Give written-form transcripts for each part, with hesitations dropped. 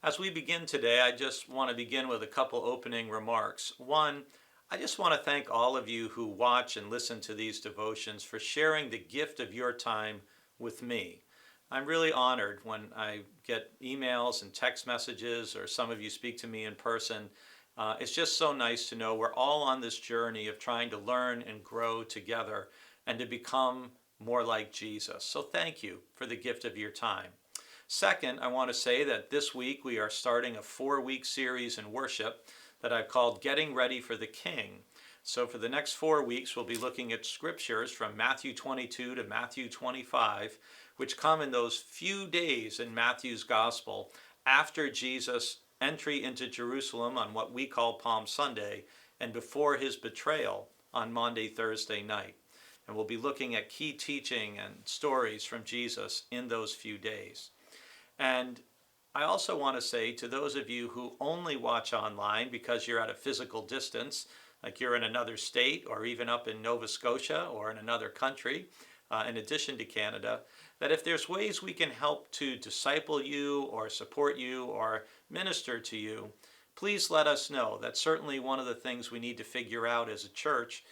As we begin today, I just want to begin with a couple opening remarks. One, I just want to thank all of you who watch and listen to these devotions for sharing the gift of your time with me. I'm really honored when I get emails and text messages, or some of you speak to me in person. It's just so nice to know we're all on this journey of trying to learn and grow together and to become more like Jesus. So thank you for the gift of your time. Second, I want to say that this week we are starting a 4-week series in worship that I've called Getting Ready for the King. So for the next 4 weeks, we'll be looking at scriptures from Matthew 22 to Matthew 25, which come in those few days in Matthew's gospel after Jesus' entry into Jerusalem on what we call Palm Sunday and before his betrayal on Maundy Thursday night. And we'll be looking at key teaching and stories from Jesus in those few days. And I also want to say to those of you who only watch online because you're at a physical distance, like you're in another state or even up in Nova Scotia or in another country, in addition to Canada, that if there's ways we can help to disciple you or support you or minister to you, please let us know. That's certainly one of the things we need to figure out as a church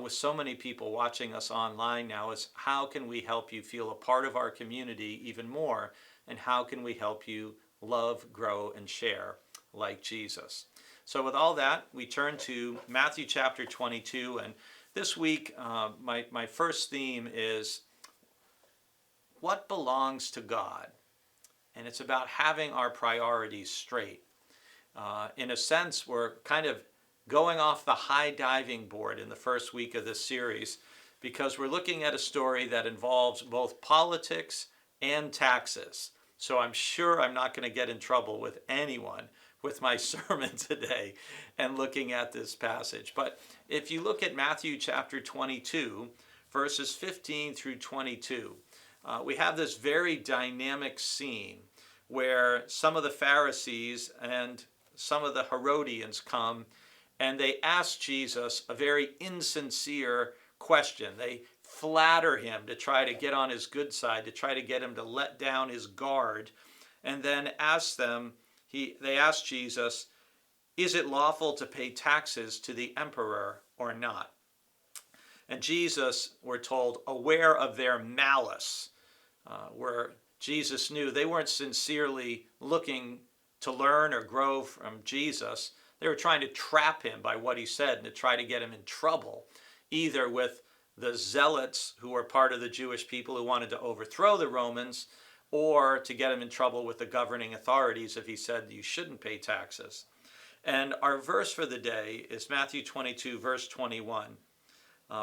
with so many people watching us online now is how can we help you feel a part of our community even more, and how can we help you love, grow, and share like Jesus. So with all that, we turn to Matthew chapter 22, and this week my first theme is what belongs to God, and it's about having our priorities straight. In a sense, we're kind of going off the high diving board in the first week of this series because we're looking at a story that involves both politics and taxes. So I'm sure I'm not going to get in trouble with anyone with my sermon today and looking at this passage. But if you look at Matthew chapter 22, verses 15 through 22, we have this very dynamic scene where some of the Pharisees and some of the Herodians come and they ask Jesus a very insincere question. They flatter him to try to get on his good side, to try to get him to let down his guard, and then they ask Jesus, is it lawful to pay taxes to the emperor or not? And Jesus, we're told, aware of their malice, where Jesus knew they weren't sincerely looking to learn or grow from Jesus. They were trying to trap him by what he said and to try to get him in trouble, either with the zealots who were part of the Jewish people who wanted to overthrow the Romans, or to get him in trouble with the governing authorities if he said you shouldn't pay taxes. And our verse for the day is Matthew 22, verse 21.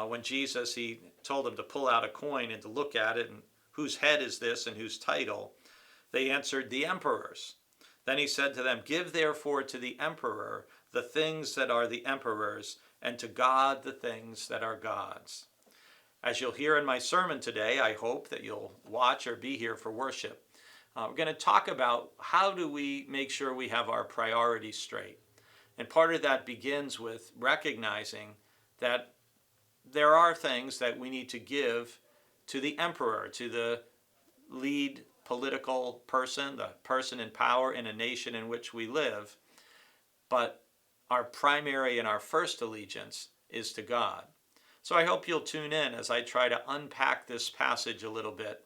When Jesus, he told them to pull out a coin and to look at it, and whose head is this and whose title? They answered, the emperor's. Then he said to them, give therefore to the emperor the things that are the emperor's, and to God the things that are God's. As you'll hear in my sermon today, I hope that you'll watch or be here for worship. We're going to talk about how do we make sure we have our priorities straight. And part of that begins with recognizing that there are things that we need to give to the emperor, to the lead political person, the person in power in a nation in which we live. But our primary and our first allegiance is to God. So I hope you'll tune in as I try to unpack this passage a little bit.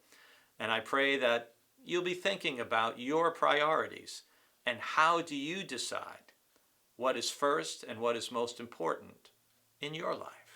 And I pray that you'll be thinking about your priorities and how do you decide what is first and what is most important in your life.